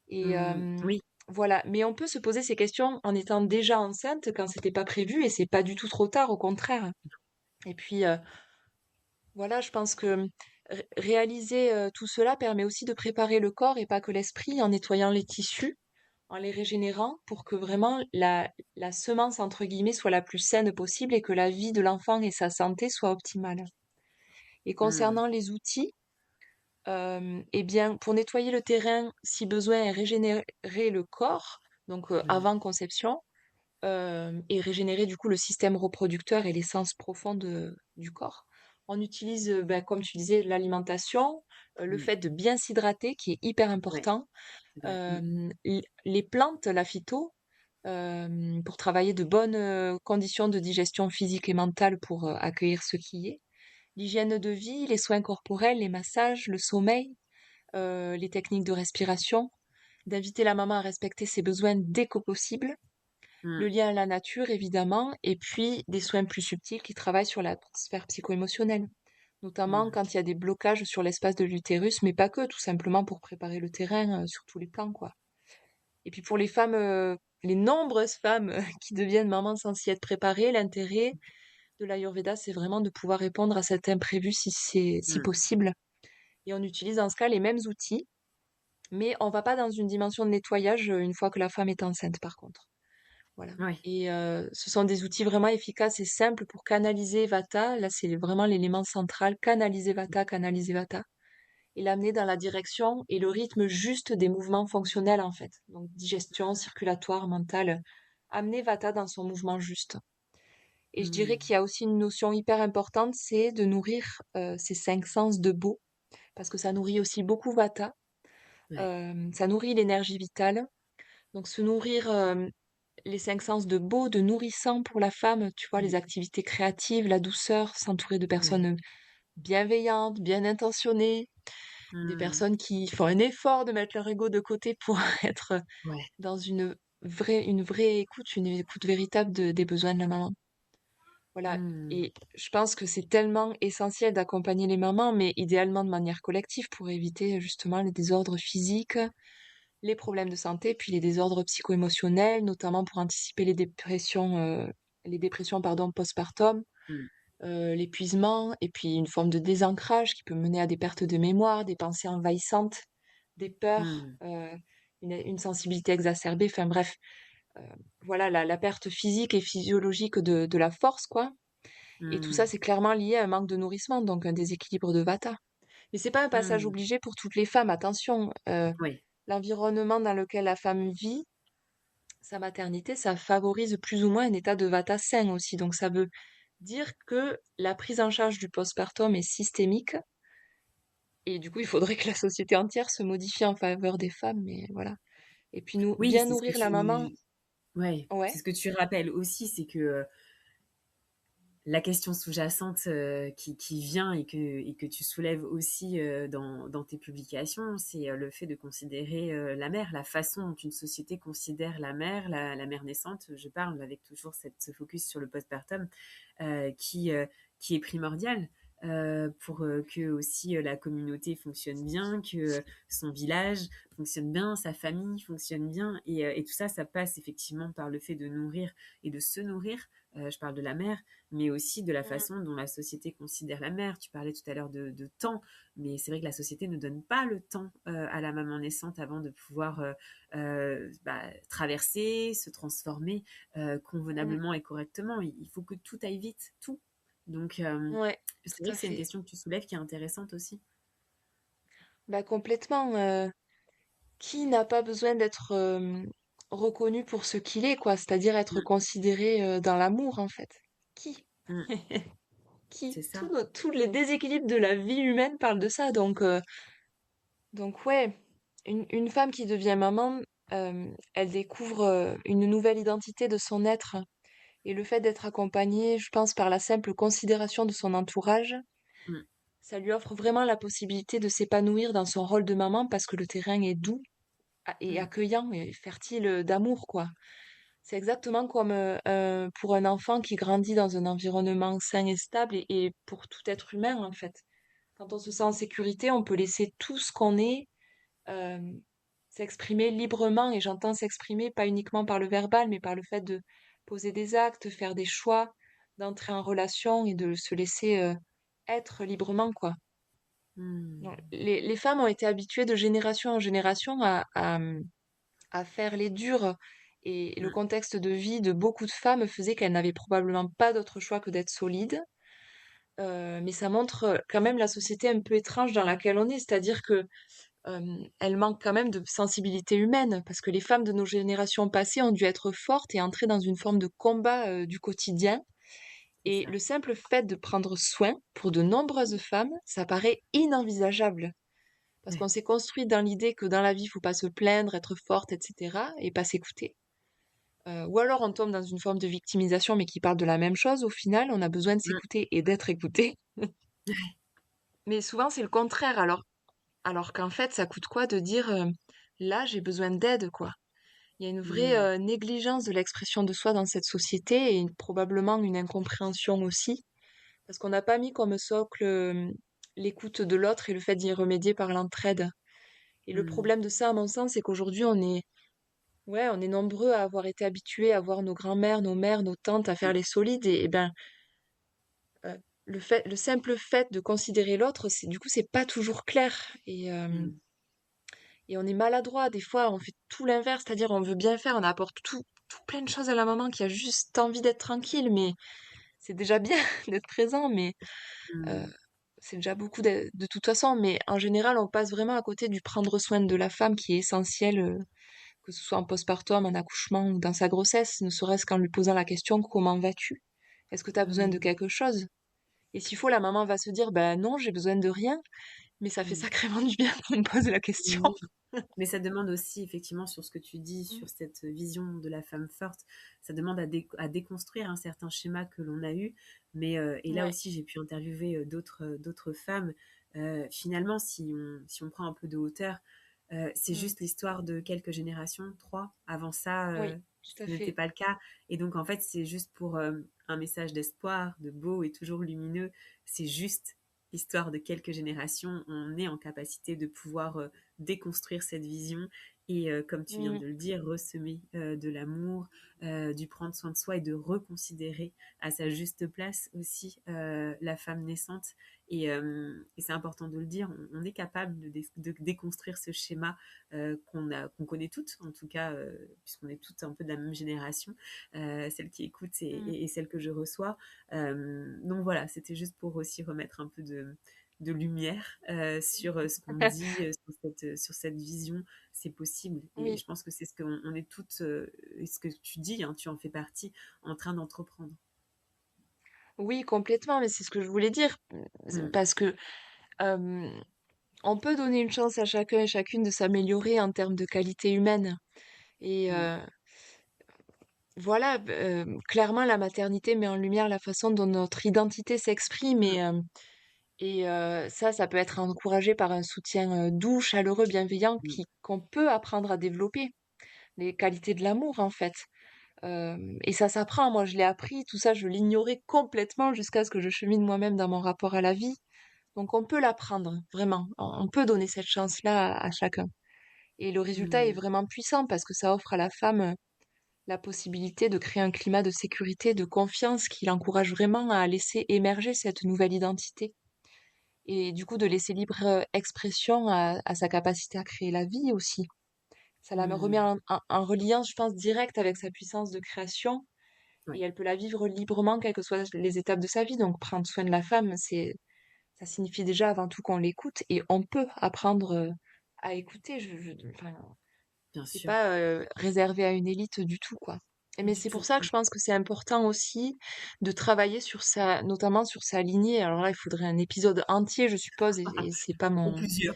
Et Oui. voilà, mais on peut se poser ces questions en étant déjà enceinte quand c'était pas prévu et c'est pas du tout trop tard, au contraire. Et puis voilà, je pense que réaliser tout cela permet aussi de préparer le corps et pas que l'esprit en nettoyant les tissus, en les régénérant pour que vraiment la semence entre guillemets soit la plus saine possible et que la vie de l'enfant et sa santé soient optimales. Et Mmh. concernant les outils, eh bien, pour nettoyer le terrain, si besoin, et régénérer le corps, donc Ouais. avant conception, et régénérer du coup le système reproducteur et l'essence profonde du corps. On utilise, ben, comme tu disais, l'alimentation, le Mmh. fait de bien s'hydrater, qui est hyper Ouais, important, c'est vrai. Mmh. les plantes, la phyto, pour travailler de bonnes conditions de digestion physique et mentale pour accueillir ce qui est. L'hygiène de vie, les soins corporels, les massages, le sommeil, les techniques de respiration, d'inviter la maman à respecter ses besoins dès que possible, Mmh. le lien à la nature évidemment, et puis des soins plus subtils qui travaillent sur la sphère psycho-émotionnelle, notamment Mmh. quand il y a des blocages sur l'espace de l'utérus, mais pas que, tout simplement pour préparer le terrain sur tous les plans, quoi. Et puis pour les femmes, les nombreuses femmes qui deviennent mamans sans s'y être préparées, l'intérêt de l'Ayurveda, c'est vraiment de pouvoir répondre à cet imprévu si Mmh. possible. Et on utilise dans ce cas les mêmes outils, mais on va pas dans une dimension de nettoyage une fois que la femme est enceinte, par contre. Voilà. Oui. Et ce sont des outils vraiment efficaces et simples pour canaliser Vata. Là, c'est vraiment l'élément central, canaliser Vata, et l'amener dans la direction et le rythme juste des mouvements fonctionnels, en fait. Donc, digestion, circulatoire, mentale. Amener Vata dans son mouvement juste. Et je dirais Mmh. qu'il y a aussi une notion hyper importante, c'est de nourrir ces cinq sens de beau, parce que ça nourrit aussi beaucoup Vata. Ouais. Ça nourrit l'énergie vitale. Donc, se nourrir les cinq sens de beau, de nourrissant pour la femme, tu vois, Mmh. les activités créatives, la douceur, s'entourer de Ouais. personnes bienveillantes, bien intentionnées, des Mmh. personnes qui font un effort de mettre leur ego de côté pour être Ouais. dans une vraie écoute, une écoute véritable des besoins de la maman. Voilà. Mmh. Et je pense que c'est tellement essentiel d'accompagner les mamans, mais idéalement de manière collective pour éviter justement les désordres physiques, les problèmes de santé, puis les désordres psycho-émotionnels, notamment pour anticiper les dépressions pardon, postpartum, Mmh. l'épuisement, et puis une forme de désancrage qui peut mener à des pertes de mémoire, des pensées envahissantes, des peurs, Mmh. une sensibilité exacerbée, enfin bref, euh, voilà, la perte physique et physiologique de la force, quoi. Et tout ça, Mmh. c'est clairement lié à un manque de nourrissement, donc un déséquilibre de Vata. Mais c'est pas un passage Mmh. obligé pour toutes les femmes, attention. Oui. L'environnement dans lequel la femme vit, sa maternité, ça favorise plus ou moins un état de vata sain aussi. Donc ça veut dire que la prise en charge du postpartum est systémique et du coup il faudrait que la société entière se modifie en faveur des femmes, mais voilà. Et puis Oui, bien c'est ce que nourrir la maman, tu ouais, c'est ouais, ce que tu rappelles aussi, c'est que, la question sous-jacente qui vient et que tu soulèves aussi dans tes publications, c'est le fait de considérer la mère, la façon dont une société considère la mère naissante. Je parle avec toujours ce focus sur le postpartum euh, qui, euh, qui est primordial. Pour que aussi la communauté fonctionne bien, que son village fonctionne bien, sa famille fonctionne bien, et tout ça, ça passe effectivement par le fait de nourrir et de se nourrir. Je parle de la mère, mais aussi de la Mm. façon dont la société considère la mère. Tu parlais tout à l'heure de temps, mais c'est vrai que la société ne donne pas le temps à la maman naissante avant de pouvoir traverser, se transformer Mm. convenablement et correctement. Il faut que tout aille vite, tout. Donc, Ouais, c'est tout vrai à que c'est une fait. question que tu soulèves qui est intéressante aussi. Bah complètement. Qui n'a pas besoin d'être reconnu pour ce qu'il est, quoi, c'est-à-dire être Mm, considéré dans l'amour, en fait. Qui? mm, Qui? c'est ça. Tous les déséquilibres de la vie humaine parlent de ça, donc ouais, une femme qui devient maman, elle découvre une nouvelle identité de son être. Et le fait d'être accompagnée, je pense, par la simple considération de son entourage, Mm, ça lui offre vraiment la possibilité de s'épanouir dans son rôle de maman parce que le terrain est doux et mm, accueillant et fertile d'amour, quoi. C'est exactement comme pour un enfant qui grandit dans un environnement sain et stable et pour tout être humain, en fait. Quand on se sent en sécurité, on peut laisser tout ce qu'on est euh, s'exprimer librement, et j'entends s'exprimer pas uniquement par le verbal, mais par le fait de poser des actes, faire des choix, d'entrer en relation et de se laisser être librement, quoi. Non, mm, les femmes ont été habituées de génération en génération à faire les dures, et le mm, contexte de vie de beaucoup de femmes faisait qu'elles n'avaient probablement pas d'autre choix que d'être solides. Mais ça montre quand même la société un peu étrange dans laquelle on est, c'est-à-dire que elle manque quand même de sensibilité humaine, parce que les femmes de nos générations passées ont dû être fortes et entrer dans une forme de combat du quotidien. c'est Et ça. le simple fait de prendre soin, pour de nombreuses femmes, ça paraît inenvisageable. Parce Ouais. qu'on s'est construit dans l'idée que dans la vie, il faut pas se plaindre, être forte, etc., et pas s'écouter. Ou alors on tombe dans une forme de victimisation, mais qui parle de la même chose. Au final, on a besoin de Mm, s'écouter et d'être écouté. Mais souvent, c'est le contraire. Alors qu'en fait, ça coûte quoi de dire là, j'ai besoin d'aide, quoi. Il y a une vraie mm, négligence de l'expression de soi dans cette société et probablement une incompréhension aussi, parce qu'on n'a pas mis comme socle l'écoute de l'autre et le fait d'y remédier par l'entraide. Et le mm, problème de ça, à mon sens, c'est qu'aujourd'hui, ouais, on est nombreux à avoir été habitués à voir nos grands-mères, nos mères, nos tantes à faire mm, les solides et ben euh, le simple fait de considérer l'autre, du coup, c'est pas toujours clair mm, et on est maladroit. Des fois, on fait tout l'inverse, c'est-à-dire on veut bien faire, on apporte tout plein de choses à la maman qui a juste envie d'être tranquille, mais c'est déjà bien d'être présent, mais euh, mm, c'est déjà beaucoup de toute façon. Mais en général, on passe vraiment à côté du prendre soin de la femme qui est essentiel, que ce soit en postpartum, en accouchement ou dans sa grossesse, ne serait-ce qu'en lui posant la question comment vas-tu? Est-ce que tu as besoin de mm, quelque chose? Et s'il faut, la maman va se dire ben non, j'ai besoin de rien, mais ça fait mm. sacrément du bien qu'on me pose la question. Oui. Mais ça demande aussi, effectivement, sur ce que tu dis, Mm. sur cette vision de la femme forte, ça demande à déconstruire un certain schéma que l'on a eu. Mais, et là Ouais. aussi, j'ai pu interviewer d'autres femmes. Finalement, si on prend un peu de hauteur, c'est Mm. juste l'histoire de quelques générations, trois. Avant ça, Oui, tout à ce n'était fait. pas le cas. Et donc, en fait, c'est juste pour un message d'espoir, de beau et toujours lumineux. C'est juste l'histoire de quelques générations. On est en capacité de pouvoir déconstruire cette vision et, comme tu viens Mm. de le dire, ressemer de l'amour, du prendre soin de soi et de reconsidérer à sa juste place aussi la femme naissante. Et c'est important de le dire, on est capable de déconstruire ce schéma qu'on connaît toutes, en tout cas, puisqu'on est toutes un peu de la même génération, celle qui écoute Mm. et celle que je reçois. Donc voilà, c'était juste pour aussi remettre un peu de lumière sur ce qu'on dit, sur cette vision. C'est possible. Et Oui, je pense que c'est ce qu'on on est toutes, et ce que tu dis, hein, tu en fais partie, en train d'entreprendre. oui, complètement, mais c'est ce que je voulais dire. Mm, Parce que euh, on peut donner une chance à chacun et chacune de s'améliorer en termes de qualité humaine. Et mm, voilà, clairement, la maternité met en lumière la façon dont notre identité s'exprime Mmh. ça peut être encouragé par un soutien doux, chaleureux, bienveillant Mmh. qu'on peut apprendre à développer. Les qualités de l'amour, en fait. Et ça s'apprend. Moi, je l'ai appris. Tout ça, je l'ignorais complètement jusqu'à ce que je chemine moi-même dans mon rapport à la vie. Donc, on peut l'apprendre, vraiment. On peut donner cette chance-là à chacun. Et le résultat est Mmh. vraiment puissant parce que ça offre à la femme la possibilité de créer un climat de sécurité, de confiance qui l'encourage vraiment à laisser émerger cette nouvelle identité. Et du coup, de laisser libre expression à sa capacité à créer la vie aussi. Ça la remet Mmh. en reliance, je pense, direct avec sa puissance de création et Ouais. elle peut la vivre librement, quelles que soient les étapes de sa vie. Donc, prendre soin de la femme, ça signifie déjà avant tout qu'on l'écoute et on peut apprendre à écouter. Enfin, Bien c'est sûr. pas réservé à une élite du tout, quoi. Mais Du c'est pour tout. ça que je pense que c'est important aussi de travailler notamment sur sa lignée. Alors là, il faudrait un épisode entier, je suppose, et c'est pas Ou mon. plusieurs.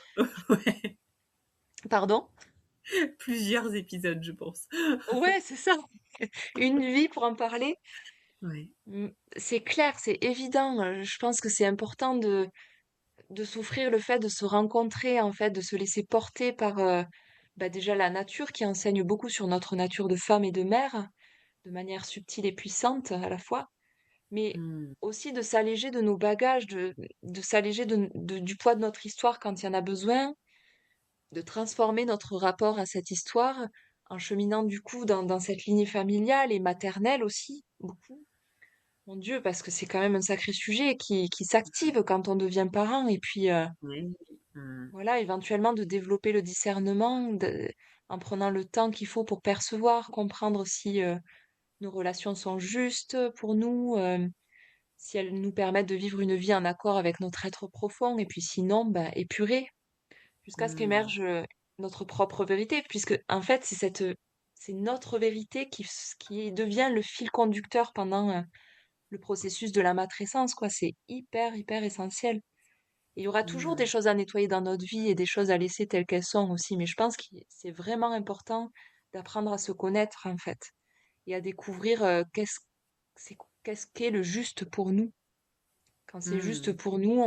Ouais. Pardon? Plusieurs épisodes, je pense. Ouais, c'est ça. Une vie pour en parler. Ouais. C'est clair, c'est évident. Je pense que c'est important de s'offrir le fait de se rencontrer, en fait, de se laisser porter par bah, déjà la nature qui enseigne beaucoup sur notre nature de femme et de mère, de manière subtile et puissante à la fois, mais Mmh. aussi de s'alléger de nos bagages, de s'alléger du poids de notre histoire quand il y en a besoin, de transformer notre rapport à cette histoire en cheminant du coup dans cette lignée familiale et maternelle aussi, beaucoup. Mon Dieu, parce que c'est quand même un sacré sujet qui s'active quand on devient parent. Et puis, Oui. Mmh. voilà, éventuellement de développer le discernement en prenant le temps qu'il faut pour percevoir, comprendre si nos relations sont justes pour nous, si elles nous permettent de vivre une vie en accord avec notre être profond. Et puis sinon, bah, épurer jusqu'à ce Mmh. qu'émerge notre propre vérité, puisque en fait, c'est notre vérité qui devient le fil conducteur pendant le processus de la matrescence, quoi. C'est hyper, hyper essentiel. Et il y aura toujours des Mmh. choses à nettoyer dans notre vie et des choses à laisser telles qu'elles sont aussi. Mais je pense que c'est vraiment important d'apprendre à se connaître, en fait, et à découvrir qu'est-ce qu'est le juste pour nous. Quand c'est juste Mmh. pour nous,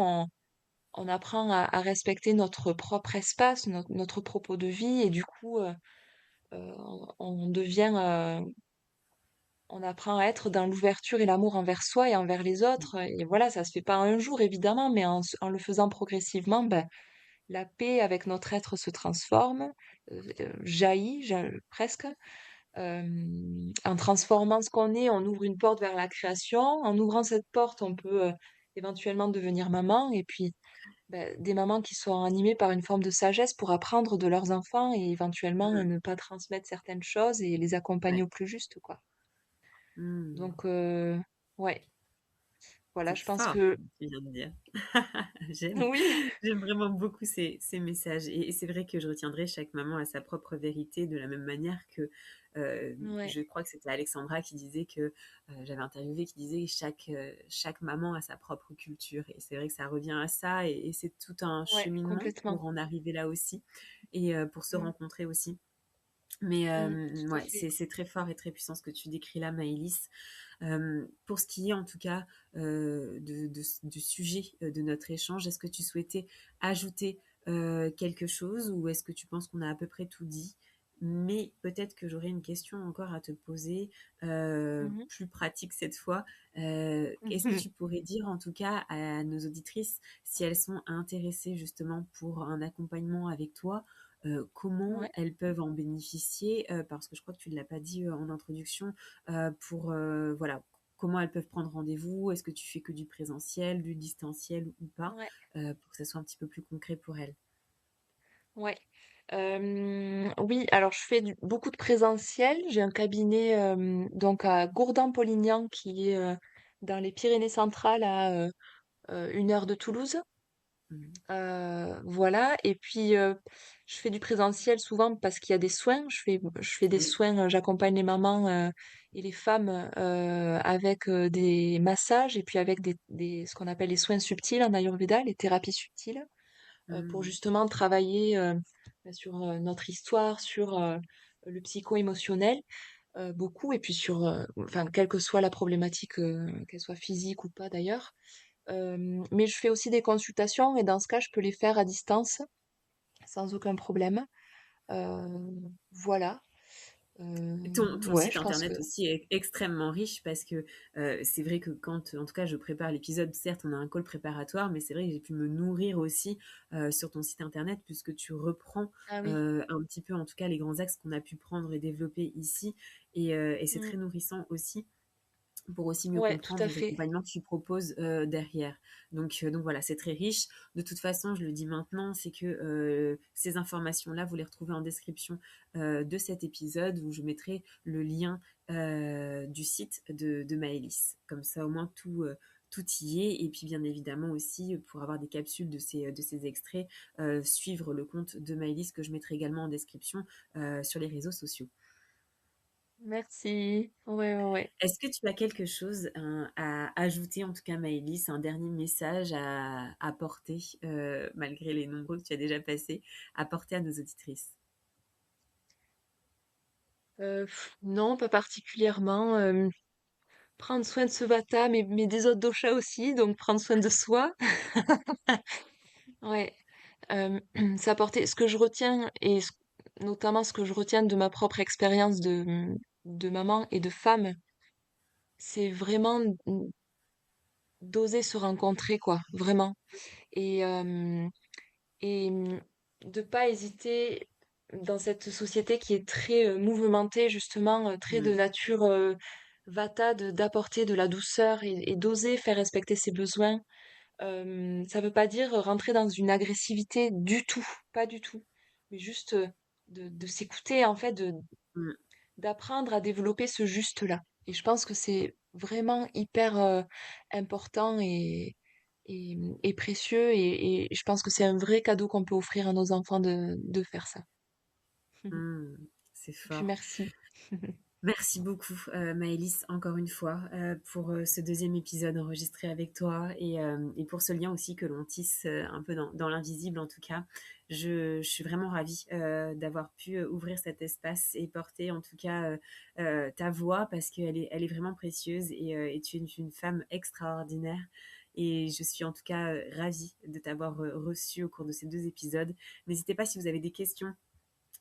on apprend à respecter notre propre espace, notre propos de vie, et du coup, on devient, on apprend à être dans l'ouverture et l'amour envers soi et envers les autres. Et voilà, ça se fait pas en un jour, évidemment, mais en le faisant progressivement, ben, la paix avec notre être se transforme, presque. En transformant ce qu'on est, on ouvre une porte vers la création. En ouvrant cette porte, on peut éventuellement devenir maman. Et puis, ben, des mamans qui sont animées par une forme de sagesse pour apprendre de leurs enfants et éventuellement Mmh. ne pas transmettre certaines choses et les accompagner Ouais. au plus juste, quoi. Mmh. Donc, ouais, voilà, C'est je pense fort que ce que tu viens de dire. J'aime, oui, j'aime vraiment beaucoup ces messages. Et c'est vrai que je retiendrai chaque maman à sa propre vérité de la même manière que ouais, je crois que c'était Alexandra qui disait que j'avais interviewé qui disait chaque maman a sa propre culture. Et c'est vrai que ça revient à ça et c'est tout un ouais, cheminement complètement. pour en arriver là aussi et pour se Mm, rencontrer aussi. Mais tout à ouais, fait. c'est très fort et très puissant ce que tu décris là, Maëlys. Pour ce qui est en tout cas du sujet de notre échange, est-ce que tu souhaitais ajouter quelque chose ou est-ce que tu penses qu'on a à peu près tout dit? Mais peut-être que j'aurais une question encore à te poser, Mhm. plus pratique cette fois. Est-ce que tu pourrais dire en tout cas à nos auditrices si elles sont intéressées justement pour un accompagnement avec toi, comment Ouais. elles peuvent en bénéficier? Parce que je crois que tu ne l'as pas dit en introduction, pour voilà, comment elles peuvent prendre rendez-vous, est-ce que tu fais que du présentiel, du distanciel ou pas, Ouais, pour que ça soit un petit peu plus concret pour elles. ouais. Oui, alors je fais beaucoup de présentiel. J'ai un cabinet donc à Gourdin-Polignan qui est dans les Pyrénées centrales à 1 heure de Toulouse. Mhm. Voilà. Et puis je fais du présentiel souvent parce qu'il y a des soins. Je fais des Oui. soins. J'accompagne les mamans et les femmes avec des massages et puis avec ce qu'on appelle les soins subtils en Ayurveda, les thérapies subtiles. Pour Mhm. justement travailler sur notre histoire, sur le psycho-émotionnel. beaucoup et puis sur, enfin, quelle que soit la problématique, qu'elle soit physique ou pas d'ailleurs. Mais je fais aussi des consultations et dans ce cas, je peux les faire à distance sans aucun problème. Voilà, Ton ouais, site je pense que internet aussi est extrêmement riche parce que c'est vrai que quand, en tout cas, je prépare l'épisode, certes, on a un call préparatoire, mais c'est vrai que j'ai pu me nourrir aussi sur ton site internet puisque tu reprends ah oui. un petit peu, en tout cas, les grands axes qu'on a pu prendre et développer ici. Et c'est Mmh. très nourrissant aussi pour aussi mieux Ouais, tout comprendre à les fait. accompagnements que tu proposes derrière. Donc voilà, c'est très riche. De toute façon, je le dis maintenant, c'est que ces informations-là, vous les retrouvez en description de cet épisode où je mettrai le lien du site de Maëlys. Comme ça, au moins, tout y est. Et puis, bien évidemment, aussi, pour avoir des capsules de ces extraits, suivre le compte de Maëlys que je mettrai également en description sur les réseaux sociaux. Merci. Ouais, ouais, ouais. Est-ce que tu as quelque chose à ajouter, en tout cas Maëlys, un dernier message à apporter, malgré les nombreux que tu as déjà passés, à porter à nos auditrices? Non, pas particulièrement. Prendre soin de ce vata, mais des autres doshas aussi, donc prendre soin de soi. Ouais. Ça apporter ce que je retiens et notamment ce que je retiens de ma propre expérience de maman et de femme, c'est vraiment d'oser se rencontrer, quoi, vraiment. Et, de pas hésiter dans cette société qui est très mouvementée, justement, très de Mmh, nature vata, d'apporter de la douceur et d'oser faire respecter ses besoins. Ça veut pas dire rentrer dans une agressivité du tout, pas du tout, mais juste de s'écouter, en fait, mmh, d'apprendre à développer ce juste-là. Et je pense que c'est vraiment hyper important et précieux. Et je pense que c'est un vrai cadeau qu'on peut offrir à nos enfants de faire ça. mmh. C'est Et puis fort. merci. Merci beaucoup, Maëlys, encore une fois, pour ce deuxième épisode enregistré avec toi et pour ce lien aussi que l'on tisse un peu dans l'invisible, en tout cas. Je suis vraiment ravie d'avoir pu ouvrir cet espace et porter, en tout cas, ta voix parce elle est vraiment précieuse et tu es une femme extraordinaire. Et je suis en tout cas ravie de t'avoir reçue au cours de ces deux épisodes. N'hésitez pas si vous avez des questions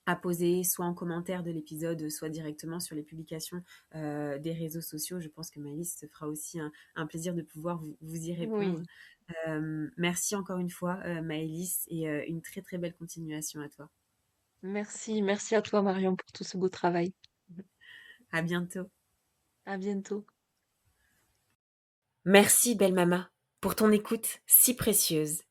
à poser, soit en commentaire de l'épisode, soit directement sur les publications des réseaux sociaux. Je pense que Maëlys se fera aussi un plaisir de pouvoir vous y répondre. Oui, Merci encore une fois, Maëlys, et une très très belle continuation à toi. merci. Merci à toi, Marion, pour tout ce beau travail. À bientôt. À bientôt. Merci, belle maman, pour ton écoute si précieuse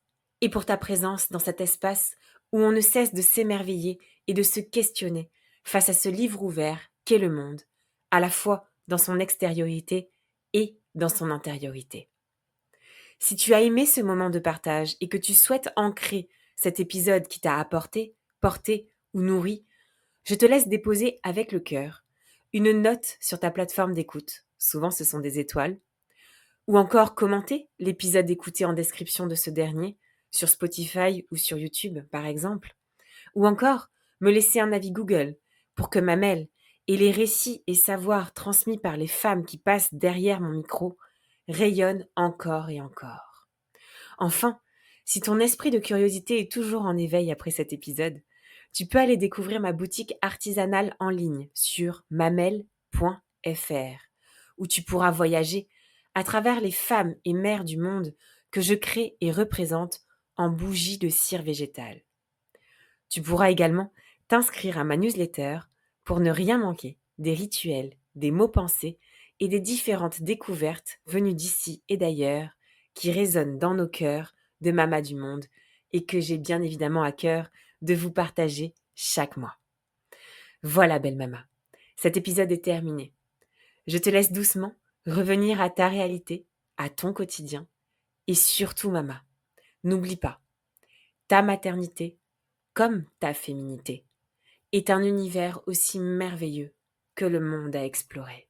et pour ta présence dans cet espace où on ne cesse de s'émerveiller et de se questionner face à ce livre ouvert qu'est le monde, à la fois dans son extériorité et dans son intériorité. Si tu as aimé ce moment de partage et que tu souhaites ancrer cet épisode qui t'a apporté, porté ou nourri, je te laisse déposer avec le cœur une note sur ta plateforme d'écoute. Souvent, ce sont des étoiles ou encore commenter l'épisode écouté en description de ce dernier, sur Spotify ou sur YouTube par exemple, ou encore me laisser un avis Google pour que ma mail et les récits et savoirs transmis par les femmes qui passent derrière mon micro rayonnent encore et encore. Enfin, si ton esprit de curiosité est toujours en éveil après cet épisode, tu peux aller découvrir ma boutique artisanale en ligne sur mamel.fr, où tu pourras voyager à travers les femmes et mères du monde que je crée et représente en bougies de cire végétale. Tu pourras également t'inscrire à ma newsletter pour ne rien manquer des rituels, des mots pensés et des différentes découvertes venues d'ici et d'ailleurs qui résonnent dans nos cœurs de Mama du Monde et que j'ai bien évidemment à cœur de vous partager chaque mois. Voilà, belle Mama. Cet épisode est terminé. Je te laisse doucement revenir à ta réalité, à ton quotidien et surtout, Mama, n'oublie pas, ta maternité comme ta féminité est un univers aussi merveilleux que le monde à explorer.